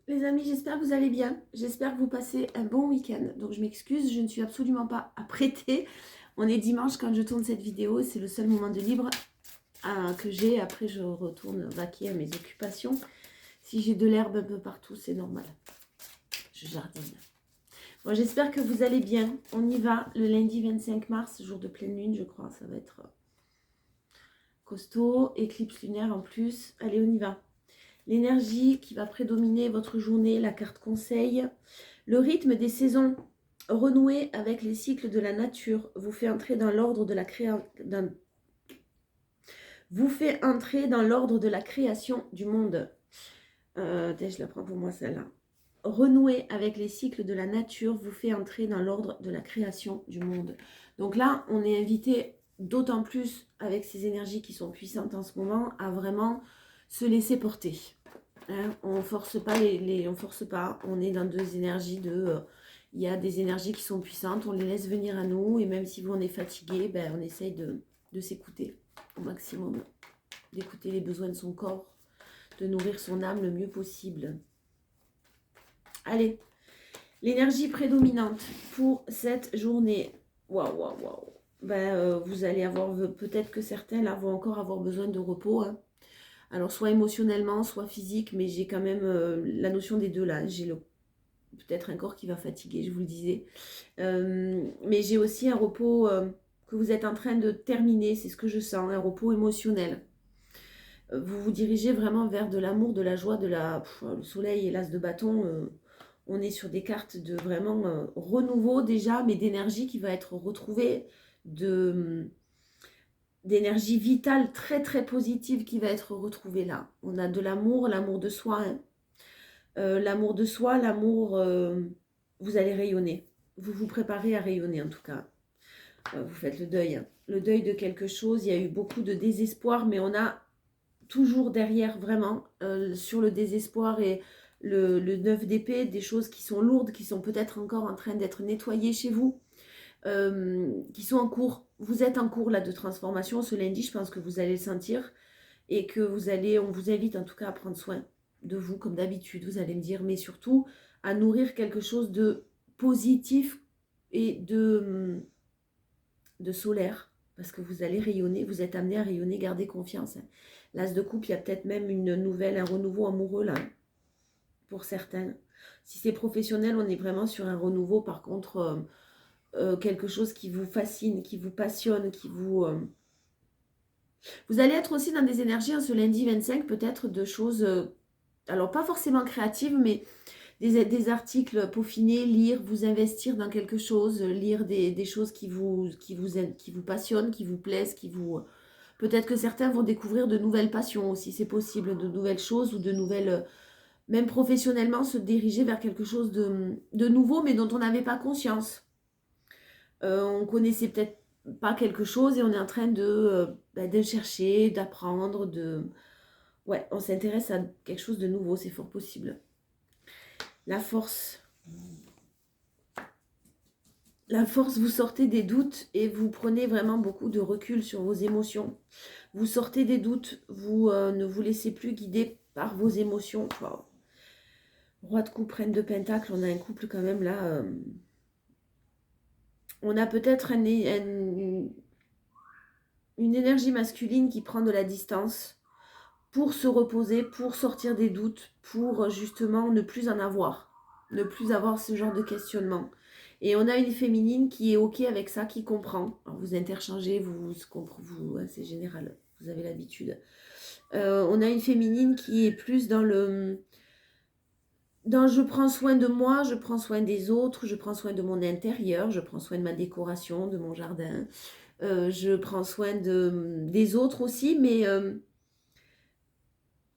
Les amis, j'espère que vous allez bien. J'espère que vous passez un bon week-end. Donc je m'excuse, je ne suis absolument pas apprêtée. On est dimanche quand je tourne cette vidéo. C'est le seul moment de libre que j'ai. Après, je retourne vaquer à mes occupations. Si j'ai de l'herbe un peu partout, c'est normal. Je jardine. Bon, j'espère que vous allez bien. On y va. Le lundi 25 mars, jour de pleine lune, je crois. Ça va être costaud. Éclipse lunaire en plus. Allez, on y va. L'énergie qui va prédominer votre journée, la carte conseil. Le rythme des saisons, renouer avec les cycles de la nature, vous fait entrer dans l'ordre de la création du monde. Je la prends pour moi celle-là. Renouer avec les cycles de la nature vous fait entrer dans l'ordre de la création du monde. Donc là, on est invité d'autant plus avec ces énergies qui sont puissantes en ce moment à vraiment se laisser porter. Hein, on force pas on force pas. On est dans deux énergies il y a des énergies qui sont puissantes, on les laisse venir à nous et même si vous on est fatigué, on essaye de s'écouter au maximum, d'écouter les besoins de son corps, de nourrir son âme le mieux possible. Allez, l'énergie prédominante pour cette journée. Waouh, waouh, waouh. Vous allez avoir, peut-être que certains là vont encore avoir besoin de repos. Hein. Alors soit émotionnellement, soit physique, mais j'ai quand même la notion des deux là. J'ai peut-être un corps qui va fatiguer, je vous le disais. Mais j'ai aussi un repos que vous êtes en train de terminer, c'est ce que je sens, un repos émotionnel. Vous vous dirigez vraiment vers de l'amour, de la joie, le soleil et l'as de bâton. On est sur des cartes de vraiment renouveau déjà, mais d'énergie qui va être retrouvée, d'énergie vitale très très positive qui va être retrouvée là. On a de l'amour, l'amour de soi. Hein. L'amour de soi, vous allez rayonner. Vous vous préparez à rayonner en tout cas. Vous faites le deuil. Hein. Le deuil de quelque chose. Il y a eu beaucoup de désespoir, mais on a toujours derrière vraiment sur le désespoir et le 9 d'épée, des choses qui sont lourdes, qui sont peut-être encore en train d'être nettoyées chez vous, qui sont en cours. Vous êtes en cours là de transformation. Ce lundi, je pense que vous allez le sentir et que on vous invite en tout cas à prendre soin de vous comme d'habitude, vous allez me dire, mais surtout à nourrir quelque chose de positif et de solaire, parce que vous allez rayonner, vous êtes amené à rayonner, gardez confiance. Hein. L'as de coupe, il y a peut-être même un renouveau amoureux là, pour certains. Si c'est professionnel, on est vraiment sur un renouveau, par contre, quelque chose qui vous fascine, qui vous passionne, Vous allez être aussi dans des énergies, hein, ce lundi 25, peut-être de choses, alors pas forcément créatives, mais des articles peaufinés, lire, vous investir dans quelque chose, lire des choses qui vous passionnent, qui vous plaisent, Peut-être que certains vont découvrir de nouvelles passions aussi, c'est possible, de nouvelles choses ou de nouvelles, même professionnellement, se diriger vers quelque chose de nouveau, mais dont on n'avait pas conscience. On connaissait peut-être pas quelque chose et on est en train de chercher, d'apprendre, Ouais, on s'intéresse à quelque chose de nouveau, c'est fort possible. La force. La force, vous sortez des doutes et vous prenez vraiment beaucoup de recul sur vos émotions. Vous sortez des doutes, vous ne vous laissez plus guider par vos émotions. Wow. Roi de coupe, reine de pentacle, on a un couple quand même là. On a peut-être une énergie masculine qui prend de la distance pour se reposer, pour sortir des doutes, pour justement ne plus en avoir. Ne plus avoir ce genre de questionnement. Et on a une féminine qui est OK avec ça, qui comprend. Alors vous interchangez, c'est général, vous avez l'habitude. On a une féminine qui est plus dans je prends soin de moi, je prends soin des autres, je prends soin de mon intérieur, je prends soin de ma décoration, de mon jardin. Je prends soin des autres aussi, mais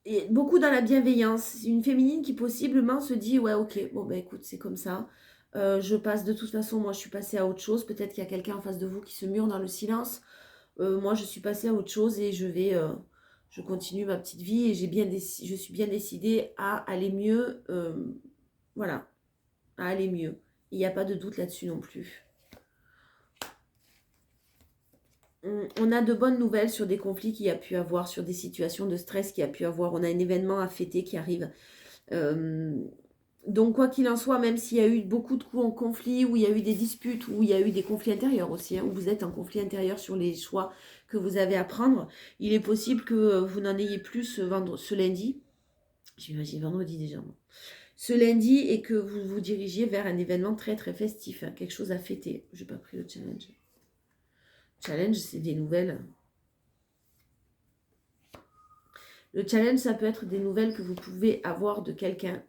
et beaucoup dans la bienveillance. Une féminine qui possiblement se dit ouais ok, bon ben écoute, c'est comme ça. Je passe de toute façon, moi je suis passée à autre chose. Peut-être qu'il y a quelqu'un en face de vous qui se mure dans le silence. Moi je suis passée à autre chose et je continue ma petite vie et je suis bien décidée à aller mieux. Voilà, à aller mieux. Il n'y a pas de doute là-dessus non plus. On a de bonnes nouvelles sur des conflits qu'il y a pu avoir, sur des situations de stress qu'il y a pu avoir. On a un événement à fêter qui arrive. Donc, quoi qu'il en soit, même s'il y a eu beaucoup de coups en conflit, où il y a eu des disputes, où il y a eu des conflits intérieurs aussi, hein, où vous êtes en conflit intérieur sur les choix que vous avez à prendre, il est possible que vous n'en ayez plus ce lundi. J'imagine vendredi déjà. Ce lundi, et que vous vous dirigiez vers un événement très très festif, hein, quelque chose à fêter. Je n'ai pas pris le challenge. Challenge, c'est des nouvelles. Le challenge, ça peut être des nouvelles que vous pouvez avoir de quelqu'un.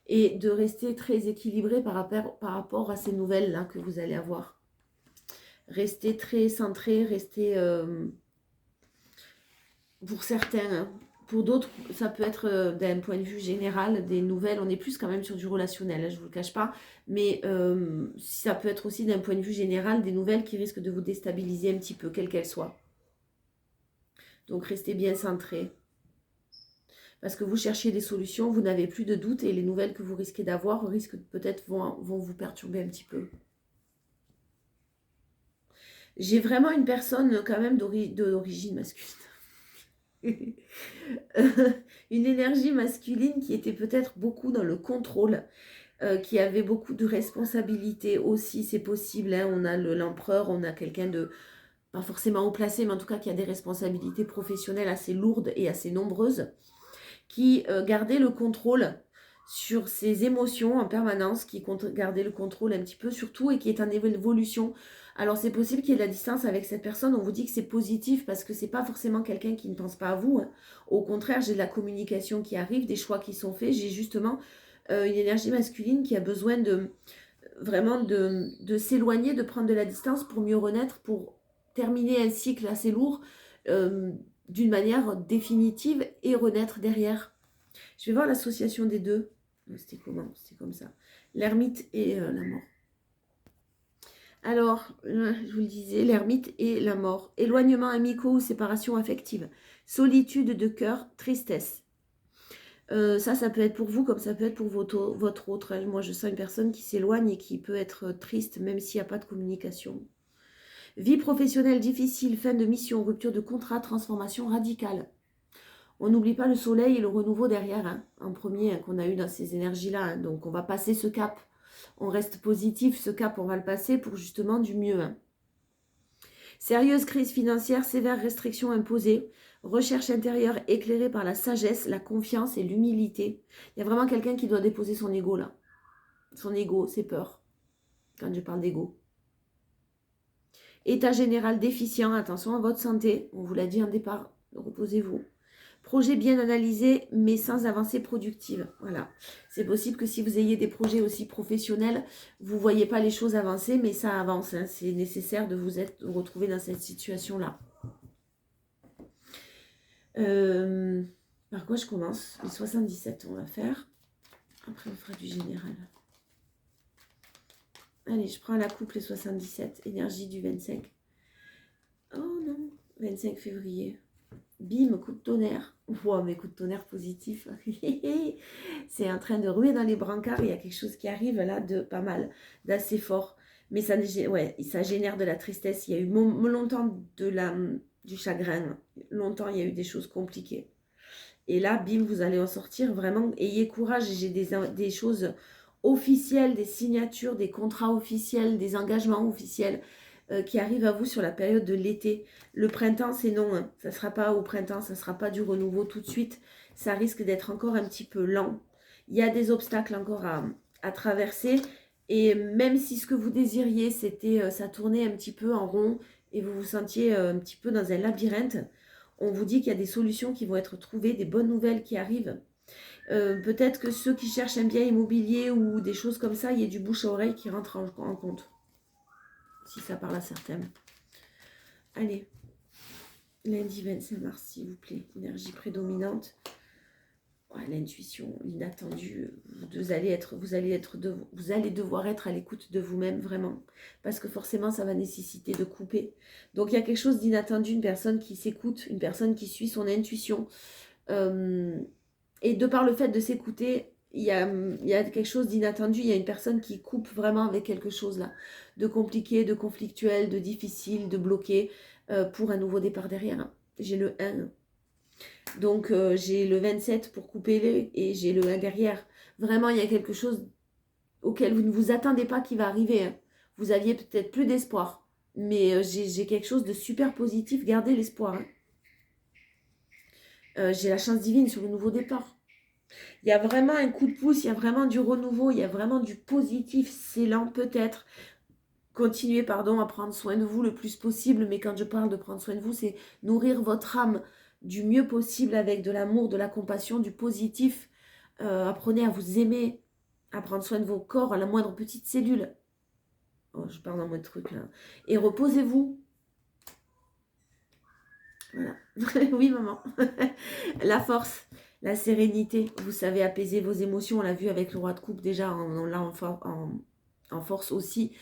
Et de rester très équilibré par rapport à ces nouvelles-là que vous allez avoir. Restez très centré, restez... pour certains, hein. Pour d'autres, ça peut être d'un point de vue général, des nouvelles. On est plus quand même sur du relationnel, hein, je ne vous le cache pas. Mais ça peut être aussi d'un point de vue général, des nouvelles qui risquent de vous déstabiliser un petit peu, quelles qu'elles soient. Donc restez bien centré. Parce que vous cherchiez des solutions, vous n'avez plus de doute et les nouvelles que vous risquez d'avoir risquent peut-être vont vous perturber un petit peu. J'ai vraiment une personne quand même d'origine masculine. Une énergie masculine qui était peut-être beaucoup dans le contrôle, qui avait beaucoup de responsabilités aussi, c'est possible. Hein, on a l'empereur, on a quelqu'un de pas forcément haut placé, mais en tout cas qui a des responsabilités professionnelles assez lourdes et assez nombreuses, qui gardait le contrôle sur ses émotions en permanence, qui gardait le contrôle un petit peu sur tout et qui est en évolution. Alors c'est possible qu'il y ait de la distance avec cette personne, on vous dit que c'est positif parce que c'est pas forcément quelqu'un qui ne pense pas à vous. Hein. Au contraire, j'ai de la communication qui arrive, des choix qui sont faits, j'ai justement une énergie masculine qui a besoin vraiment de s'éloigner, de prendre de la distance pour mieux renaître, pour terminer un cycle assez lourd d'une manière définitive et renaître derrière. Je vais voir l'association des deux. C'était comment? C'était comme ça. L'ermite et la mort. Alors, je vous le disais, l'ermite et la mort. Éloignement amicaux ou séparation affective. Solitude de cœur, tristesse. Ça peut être pour vous comme ça peut être pour votre autre. Moi, je sens une personne qui s'éloigne et qui peut être triste même s'il n'y a pas de communication. Vie professionnelle difficile, fin de mission, rupture de contrat, transformation radicale. On n'oublie pas le soleil et le renouveau derrière, hein, en premier, hein, qu'on a eu dans ces énergies-là. Hein. Donc, on va passer ce cap. On reste positif, ce cap, on va le passer pour justement du mieux. Hein. Sérieuse crise financière, sévère restrictions imposées, recherche intérieure éclairée par la sagesse, la confiance et l'humilité. Il y a vraiment quelqu'un qui doit déposer son ego là. Son ego, ses peurs, quand je parle d'ego. État général déficient, attention à votre santé, on vous l'a dit en départ, reposez-vous. Projet bien analysé, mais sans avancée productive. Voilà. C'est possible que si vous ayez des projets aussi professionnels, vous ne voyez pas les choses avancer, mais ça avance. Hein. C'est nécessaire de vous retrouver dans cette situation-là. Par quoi je commence? Les 77, on va faire. Après, on fera du général. Allez, je prends la coupe, les 77. Énergie du 25. Oh non, 25 février. Bim, coup de tonnerre. Wow, mais coup de tonnerre positif. C'est en train de ruer dans les brancards. Il y a quelque chose qui arrive là de pas mal, d'assez fort. Mais ça génère de la tristesse. Il y a eu longtemps du chagrin. Longtemps, il y a eu des choses compliquées. Et là, bim, vous allez en sortir. Vraiment, ayez courage. J'ai des choses officielles, des signatures, des contrats officiels, des engagements officiels qui arrivent à vous sur la période de l'été. Le printemps, c'est non. Hein. Ça ne sera pas au printemps, ça ne sera pas du renouveau tout de suite. Ça risque d'être encore un petit peu lent. Il y a des obstacles encore à traverser. Et même si ce que vous désiriez, c'était ça tournait un petit peu en rond et vous vous sentiez un petit peu dans un labyrinthe, on vous dit qu'il y a des solutions qui vont être trouvées, des bonnes nouvelles qui arrivent. Peut-être que ceux qui cherchent un bien immobilier ou des choses comme ça, il y a du bouche à oreille qui rentre en compte. Si ça parle à certains. Allez, lundi 25 mars, s'il vous plaît. Énergie prédominante. Ouais, l'intuition, l'inattendu. Vous allez devoir être à l'écoute de vous-même, vraiment. Parce que forcément, ça va nécessiter de couper. Donc, il y a quelque chose d'inattendu, une personne qui s'écoute, une personne qui suit son intuition. Et de par le fait de s'écouter, il y a quelque chose d'inattendu, il y a une personne qui coupe vraiment avec quelque chose là, de compliqué, de conflictuel, de difficile, de bloqué, pour un nouveau départ derrière. J'ai le 1. Donc, j'ai le 27 pour couper et j'ai le 1 derrière. Vraiment, il y a quelque chose auquel vous ne vous attendez pas qui va arriver. Hein. Vous aviez peut-être plus d'espoir. Mais j'ai quelque chose de super positif. Gardez l'espoir. Hein. J'ai la chance divine sur le nouveau départ. Il y a vraiment un coup de pouce, il y a vraiment du renouveau, il y a vraiment du positif. C'est lent peut-être. Continuez, pardon, à prendre soin de vous le plus possible. Mais quand je parle de prendre soin de vous, c'est nourrir votre âme du mieux possible avec de l'amour, de la compassion, du positif. Apprenez à vous aimer, à prendre soin de vos corps, à la moindre petite cellule. Oh, je parle dans mon truc là. Et reposez-vous. Voilà. Oui, maman. La force, la sérénité. Vous savez apaiser vos émotions. On l'a vu avec le roi de coupe déjà. On l'a en force aussi.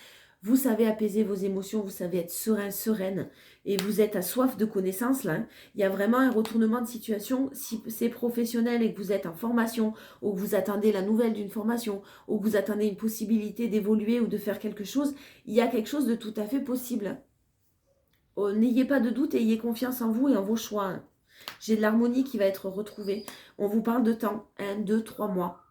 Vous savez apaiser vos émotions. Vous savez être serein, sereine. Et vous êtes à soif de connaissances là. Il y a vraiment un retournement de situation. Si c'est professionnel et que vous êtes en formation, ou que vous attendez la nouvelle d'une formation, ou que vous attendez une possibilité d'évoluer ou de faire quelque chose, il y a quelque chose de tout à fait possible. Oh, n'ayez pas de doute, ayez confiance en vous et en vos choix. J'ai de l'harmonie qui va être retrouvée. On vous parle de temps, 1, 2, 3 mois,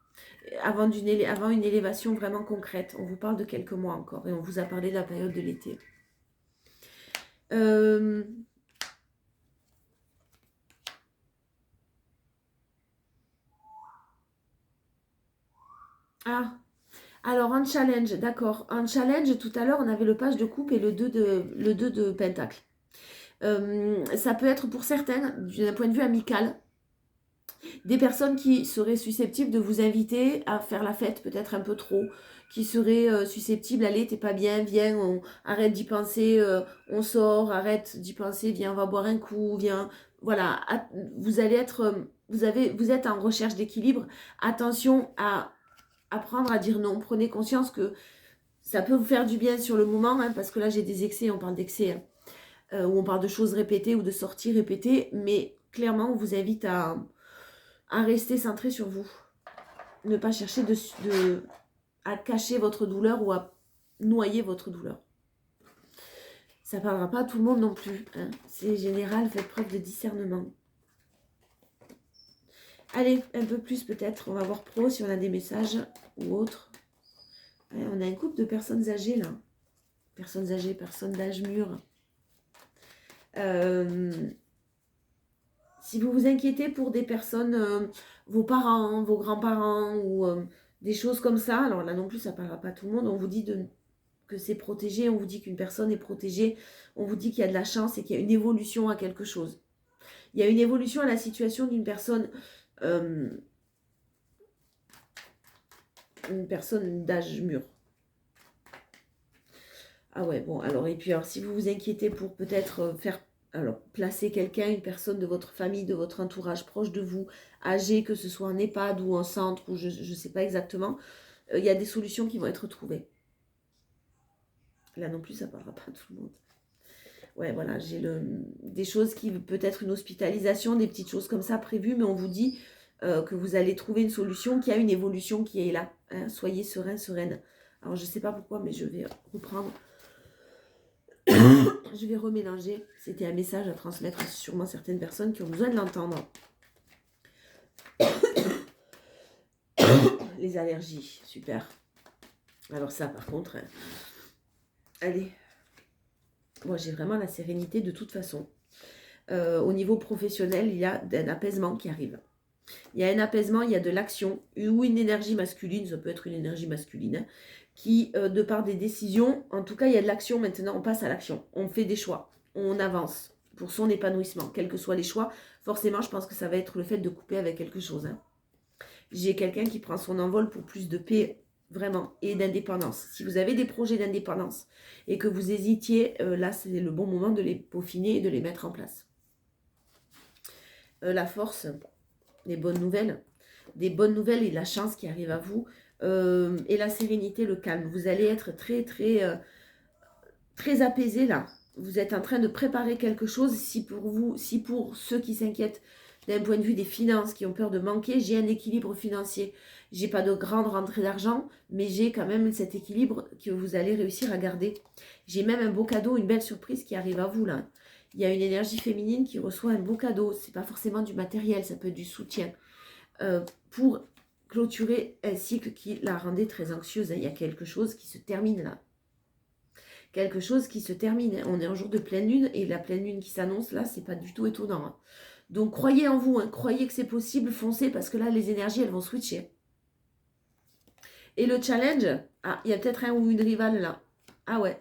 avant une élévation vraiment concrète. On vous parle de quelques mois encore et on vous a parlé de la période de l'été. Ah, alors un challenge, d'accord. Un challenge, tout à l'heure, on avait le page de coupe et le 2 de pentacle. Ça peut être pour certains, d'un point de vue amical, des personnes qui seraient susceptibles de vous inviter à faire la fête peut-être un peu trop, qui seraient susceptibles, allez, t'es pas bien, viens, on arrête d'y penser, on sort, arrête d'y penser, viens, on va boire un coup, viens, voilà, vous allez être, vous êtes en recherche d'équilibre. Attention à apprendre à dire non. Prenez conscience que ça peut vous faire du bien sur le moment, hein, parce que là j'ai des excès, on parle d'excès, hein, où on parle de choses répétées ou de sorties répétées, mais clairement on vous invite à rester centré sur vous. Ne pas chercher à cacher votre douleur ou à noyer votre douleur. Ça ne parlera pas à tout le monde non plus. Hein. C'est général, faites preuve de discernement. Allez, un peu plus peut-être. On va voir pro si on a des messages ou autres. Ouais, on a un couple de personnes âgées là. Personnes âgées, personnes d'âge mûr. Si vous vous inquiétez pour des personnes, vos parents, vos grands-parents ou des choses comme ça, alors là non plus ça ne parlera pas à tout le monde, on vous dit que c'est protégé, on vous dit qu'une personne est protégée, on vous dit qu'il y a de la chance et qu'il y a une évolution à quelque chose. Il y a une évolution à la situation d'une personne, une personne d'âge mûr. Ah ouais, bon, alors, et puis alors, si vous vous inquiétez pour peut-être placer quelqu'un, une personne de votre famille, de votre entourage proche de vous, âgé, que ce soit en EHPAD ou en centre, ou je ne sais pas exactement, il y a des solutions qui vont être trouvées. Là non plus, ça ne parlera pas à tout le monde. Ouais, voilà, j'ai des choses qui, peut-être une hospitalisation, des petites choses comme ça prévues, mais on vous dit que vous allez trouver une solution, qu'il y a une évolution qui est là. Hein, soyez serein, sereine. Alors, je ne sais pas pourquoi, mais je vais reprendre. Je vais remélanger. C'était un message à transmettre à sûrement certaines personnes qui ont besoin de l'entendre. Les allergies, super. Alors ça, par contre, allez. Moi, j'ai vraiment la sérénité de toute façon. Au niveau professionnel, il y a un apaisement qui arrive. Il y a un apaisement, il y a de l'action, ou une énergie masculine, ça peut être une énergie masculine, hein, qui, de par des décisions, en tout cas, il y a de l'action maintenant, on passe à l'action. On fait des choix, on avance pour son épanouissement, quels que soient les choix. Forcément, je pense que ça va être le fait de couper avec quelque chose. Hein. J'ai quelqu'un qui prend son envol pour plus de paix, vraiment, et d'indépendance. Si vous avez des projets d'indépendance et que vous hésitiez, là, c'est le bon moment de les peaufiner et de les mettre en place. La force, des bonnes nouvelles et la chance qui arrive à vous, et la sérénité, le calme. Vous allez être très, très, très apaisé là. Vous êtes en train de préparer quelque chose. Si pour ceux qui s'inquiètent d'un point de vue des finances, qui ont peur de manquer, j'ai un équilibre financier. J'ai pas de grande rentrée d'argent, mais j'ai quand même cet équilibre que vous allez réussir à garder. J'ai même un beau cadeau, une belle surprise qui arrive à vous là. il y a une énergie féminine qui reçoit un beau cadeau. C'est pas forcément du matériel, ça peut être du soutien. Pour clôturer un cycle qui la rendait très anxieuse. Il y a quelque chose qui se termine là. Quelque chose qui se termine. On est un jour de pleine lune et la pleine lune qui s'annonce là, c'est pas du tout étonnant. Hein. Donc croyez en vous, hein. Croyez que c'est possible, foncez parce que là les énergies elles vont switcher. Et le challenge, ah, il y a peut-être un ou une rivale là. Ah ouais.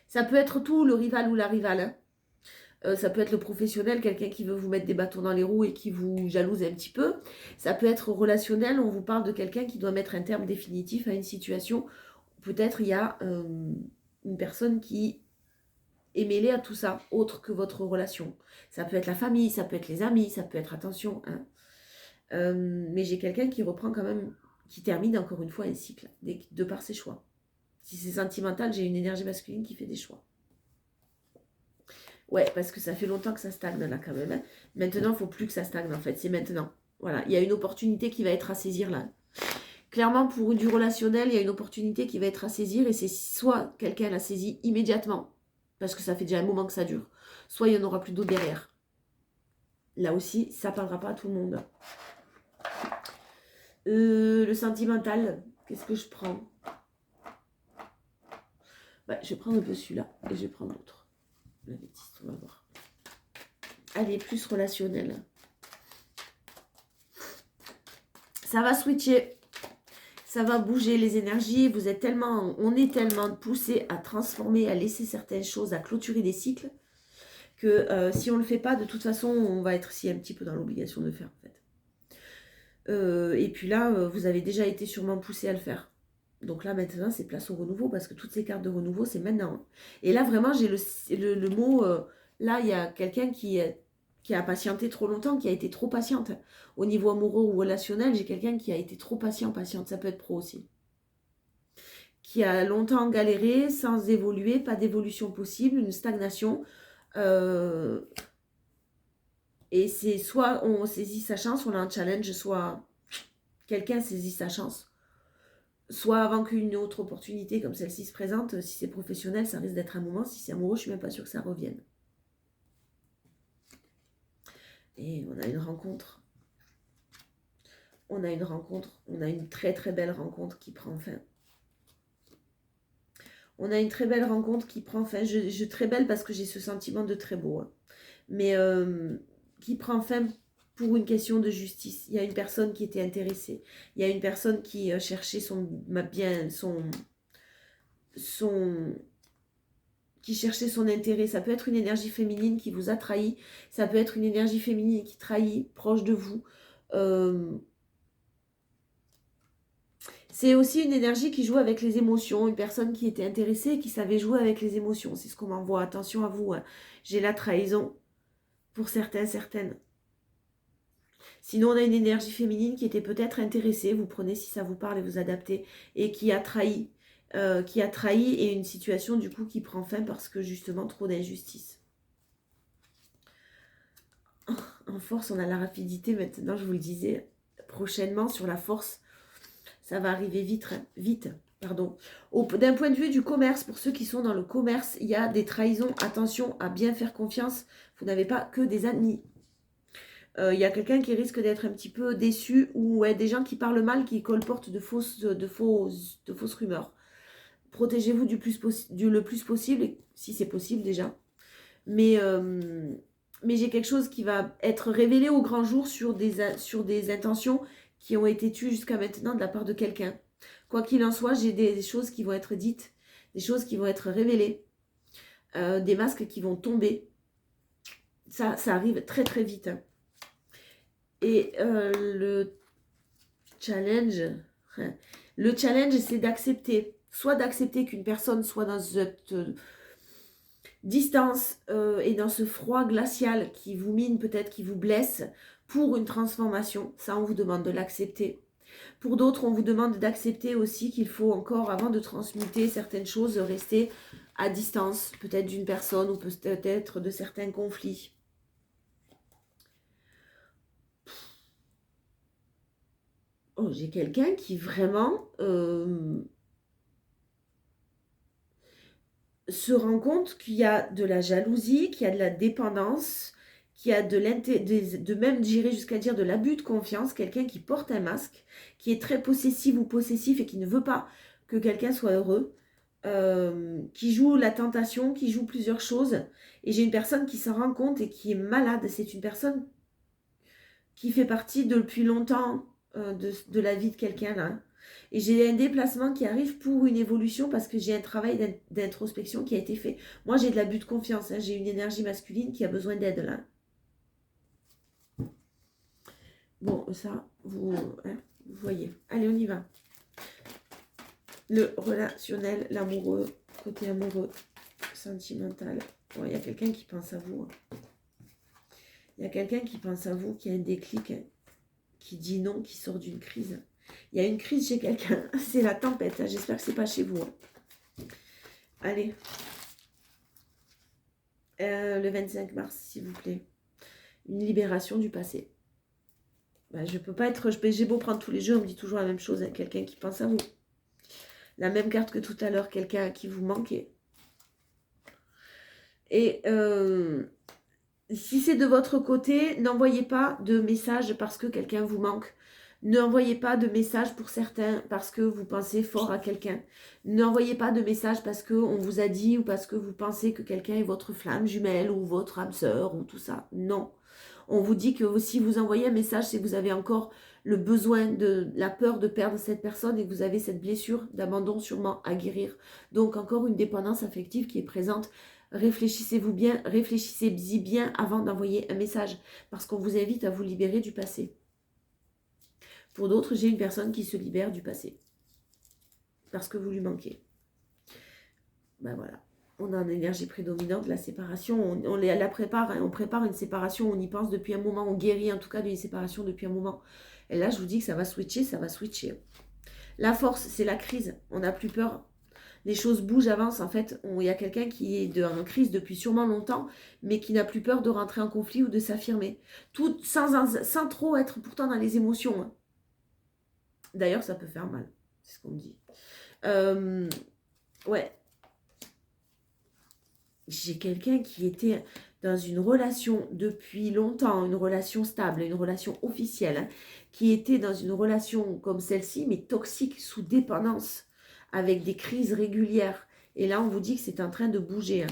Ça peut être tout, le rival ou la rivale. Hein. Ça peut être le professionnel, quelqu'un qui veut vous mettre des bâtons dans les roues et qui vous jalouse un petit peu. Ça peut être relationnel, on vous parle de quelqu'un qui doit mettre un terme définitif à une situation. Peut-être il y a une personne qui est mêlée à tout ça, autre que votre relation. Ça peut être la famille, ça peut être les amis, ça peut être, attention. Hein. Mais j'ai quelqu'un qui reprend quand même, qui termine encore une fois un cycle, de par ses choix. Si c'est sentimental, j'ai une énergie masculine qui fait des choix. Ouais, parce que ça fait longtemps que ça stagne là quand même. Hein. Maintenant, il ne faut plus que ça stagne en fait, c'est maintenant. Voilà, il y a une opportunité qui va être à saisir là. Clairement, pour du relationnel, il y a une opportunité qui va être à saisir et c'est soit quelqu'un la saisit immédiatement, parce que ça fait déjà un moment que ça dure, soit il n'y en aura plus d'autres derrière. Là aussi, ça ne parlera pas à tout le monde. Le sentimental, qu'est-ce que je prends? Je vais prendre un peu celui-là et je vais prendre l'autre. La bêtise, on va voir. Allez, plus relationnel. Ça va switcher. Ça va bouger les énergies. Vous êtes tellement, on est tellement poussé à transformer, à laisser certaines choses, à clôturer des cycles, que si on ne le fait pas, de toute façon, on va être un petit peu dans l'obligation de le faire en fait. Et puis là, vous avez déjà été sûrement poussé à le faire. Donc là, maintenant, c'est place au renouveau, parce que toutes ces cartes de renouveau, c'est maintenant. Et là, vraiment, j'ai le mot... là, il y a quelqu'un qui a patienté trop longtemps, qui a été trop patiente. Au niveau amoureux ou relationnel, j'ai quelqu'un qui a été trop patiente. Ça peut être pro aussi. Qui a longtemps galéré, sans évoluer, pas d'évolution possible, une stagnation. Et c'est soit on saisit sa chance, on a un challenge, soit quelqu'un saisit sa chance. Soit avant qu'une autre opportunité comme celle-ci se présente, si c'est professionnel, ça risque d'être un moment. Si c'est amoureux, je suis même pas sûre que ça revienne. Et on a une rencontre. On a une très très belle rencontre qui prend fin. On a une très belle rencontre qui prend fin. Je très belle parce que j'ai ce sentiment de très beau. Hein. Mais qui prend fin pour une question de justice. Il y a une personne qui était intéressée. Il y a une personne qui cherchait qui cherchait son intérêt. Ça peut être une énergie féminine qui vous a trahi. Ça peut être une énergie féminine qui trahit, proche de vous. C'est aussi une énergie qui joue avec les émotions. Une personne qui était intéressée et qui savait jouer avec les émotions. C'est ce qu'on m'envoie. Attention à vous. Hein. J'ai la trahison pour certains, certaines. Sinon, on a une énergie féminine qui était peut-être intéressée. Vous prenez si ça vous parle et vous adaptez. Et qui a trahi. Et une situation du coup qui prend fin parce que justement trop d'injustice. En force, on a la rapidité maintenant, je vous le disais. Prochainement, sur la force, ça va arriver vite. Pardon. D'un point de vue du commerce, pour ceux qui sont dans le commerce, il y a des trahisons. Attention à bien faire confiance. Vous n'avez pas que des ennemis. Il y a quelqu'un qui risque d'être un petit peu déçu ou des gens qui parlent mal, qui colportent de fausses rumeurs. Protégez-vous le plus possible, si c'est possible déjà. Mais j'ai quelque chose qui va être révélé au grand jour sur des intentions qui ont été tues jusqu'à maintenant de la part de quelqu'un. Quoi qu'il en soit, j'ai des choses qui vont être dites, des choses qui vont être révélées, des masques qui vont tomber. Ça arrive très très vite. Hein. Et le challenge, c'est d'accepter. Soit d'accepter qu'une personne soit dans cette distance et dans ce froid glacial qui vous mine peut-être, qui vous blesse, pour une transformation. Ça, on vous demande de l'accepter. Pour d'autres, on vous demande d'accepter aussi qu'il faut encore, avant de transmuter certaines choses, rester à distance, peut-être d'une personne ou peut-être de certains conflits. Oh, j'ai quelqu'un qui vraiment se rend compte qu'il y a de la jalousie, qu'il y a de la dépendance, qu'il y a de même, j'irais jusqu'à dire de l'abus de confiance, quelqu'un qui porte un masque, qui est très possessif ou possessif et qui ne veut pas que quelqu'un soit heureux, qui joue la tentation, qui joue plusieurs choses. Et j'ai une personne qui s'en rend compte et qui est malade. C'est une personne qui fait partie depuis longtemps de la vie de quelqu'un là. Et j'ai un déplacement qui arrive pour une évolution parce que j'ai un travail d'introspection qui a été fait. Moi, j'ai de l'abus de confiance. Hein. J'ai une énergie masculine qui a besoin d'aide là. Bon, ça, vous voyez. Allez, on y va. Le relationnel, l'amoureux, côté amoureux, sentimental. Bon, il y a quelqu'un qui pense à vous. Hein. Il y a quelqu'un qui pense à vous, qui a un déclic, hein, qui dit non, qui sort d'une crise. Il y a une crise chez quelqu'un. C'est la tempête. Hein. J'espère que ce n'est pas chez vous. Hein. Allez. Le 25 mars, s'il vous plaît. Une libération du passé. Ben, je peux pas être... J'ai beau prendre tous les jeux, on me dit toujours la même chose. Hein. Quelqu'un qui pense à vous. La même carte que tout à l'heure. Quelqu'un à qui vous manquez. Et si c'est de votre côté, n'envoyez pas de message parce que quelqu'un vous manque. N'envoyez pas de message pour certains parce que vous pensez fort à quelqu'un. N'envoyez pas de message parce qu'on vous a dit ou parce que vous pensez que quelqu'un est votre flamme jumelle ou votre âme sœur ou tout ça. Non. On vous dit que si vous envoyez un message, c'est que vous avez encore le besoin de la peur de perdre cette personne et que vous avez cette blessure d'abandon sûrement à guérir. Donc encore une dépendance affective qui est présente. Réfléchissez-vous bien, réfléchissez-y bien avant d'envoyer un message parce qu'on vous invite à vous libérer du passé. Pour d'autres, j'ai une personne qui se libère du passé. Parce que vous lui manquez. Ben voilà. On a une énergie prédominante, la séparation. On la prépare. Hein, on prépare une séparation. On y pense depuis un moment. On guérit en tout cas d'une séparation depuis un moment. Et là, je vous dis que ça va switcher. Ça va switcher. La force, c'est la crise. On n'a plus peur. Les choses bougent, avancent. En fait, il y a quelqu'un qui est en crise depuis sûrement longtemps, mais qui n'a plus peur de rentrer en conflit ou de s'affirmer. Tout sans trop être pourtant dans les émotions. Hein. D'ailleurs, ça peut faire mal. C'est ce qu'on me dit. Ouais. J'ai quelqu'un qui était dans une relation depuis longtemps, une relation stable, une relation officielle, hein, qui était dans une relation comme celle-ci, mais toxique, sous dépendance, avec des crises régulières. Et là, on vous dit que c'est en train de bouger.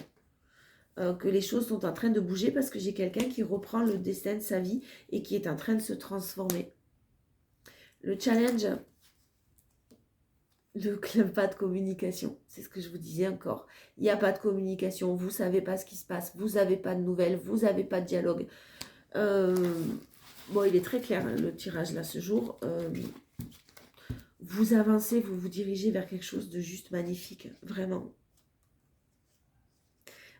Hein. Que les choses sont en train de bouger parce que j'ai quelqu'un qui reprend le destin de sa vie et qui est en train de se transformer. Le challenge... pas de communication, c'est ce que je vous disais encore. Il n'y a pas de communication, vous ne savez pas ce qui se passe, vous n'avez pas de nouvelles, vous n'avez pas de dialogue. Bon, il est très clair, hein, le tirage là ce jour. Vous avancez, vous vous dirigez vers quelque chose de juste magnifique, vraiment.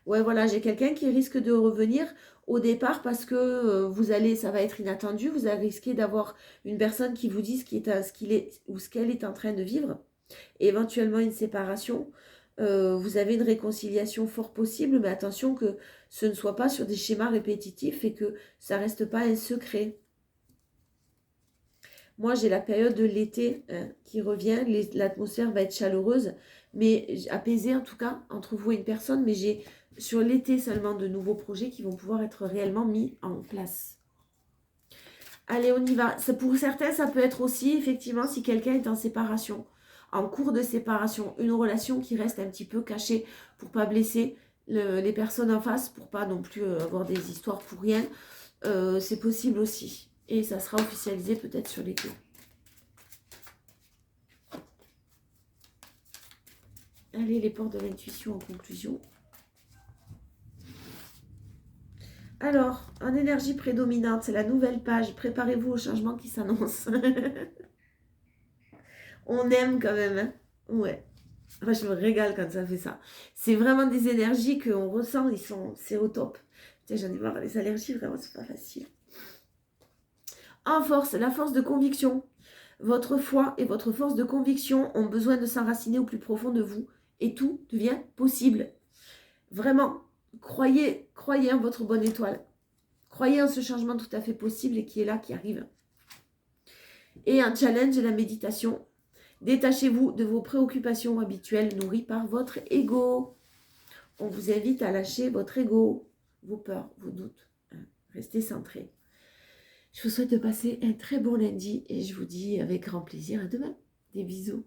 Ouais, voilà, j'ai quelqu'un qui risque de revenir au départ parce que ça va être inattendu, vous allez risquer d'avoir une personne qui vous dit ce qu'il est ou ce qu'elle est en train de vivre. Éventuellement une séparation, vous avez une réconciliation fort possible, mais attention que ce ne soit pas sur des schémas répétitifs et que ça ne reste pas un secret. Moi, j'ai la période de l'été qui revient, l'atmosphère va être chaleureuse, mais apaisée en tout cas, entre vous et une personne, mais j'ai sur l'été seulement de nouveaux projets qui vont pouvoir être réellement mis en place. Allez, on y va. Pour certains, ça peut être aussi, effectivement, si quelqu'un est en séparation. En cours de séparation, une relation qui reste un petit peu cachée pour pas blesser les personnes en face, pour pas non plus avoir des histoires pour rien, c'est possible aussi. Et ça sera officialisé peut-être sur l'été. Allez, les portes de l'intuition en conclusion. Alors, en énergie prédominante, c'est la nouvelle page. Préparez-vous au changement qui s'annonce. On aime quand même, hein. Ouais. Moi, je me régale quand ça fait ça. C'est vraiment des énergies qu'on ressent, c'est au top. J'en ai marre, les allergies, vraiment, c'est pas facile. En force, la force de conviction. Votre foi et votre force de conviction ont besoin de s'enraciner au plus profond de vous. Et tout devient possible. Vraiment, croyez en votre bonne étoile. Croyez en ce changement tout à fait possible et qui est là, qui arrive. Et un challenge, la méditation. Détachez-vous de vos préoccupations habituelles nourries par votre ego. on vous invite à lâcher votre ego, vos peurs, vos doutes. Restez centré. Je vous souhaite de passer un très bon lundi et je vous dis avec grand plaisir à demain. Des bisous.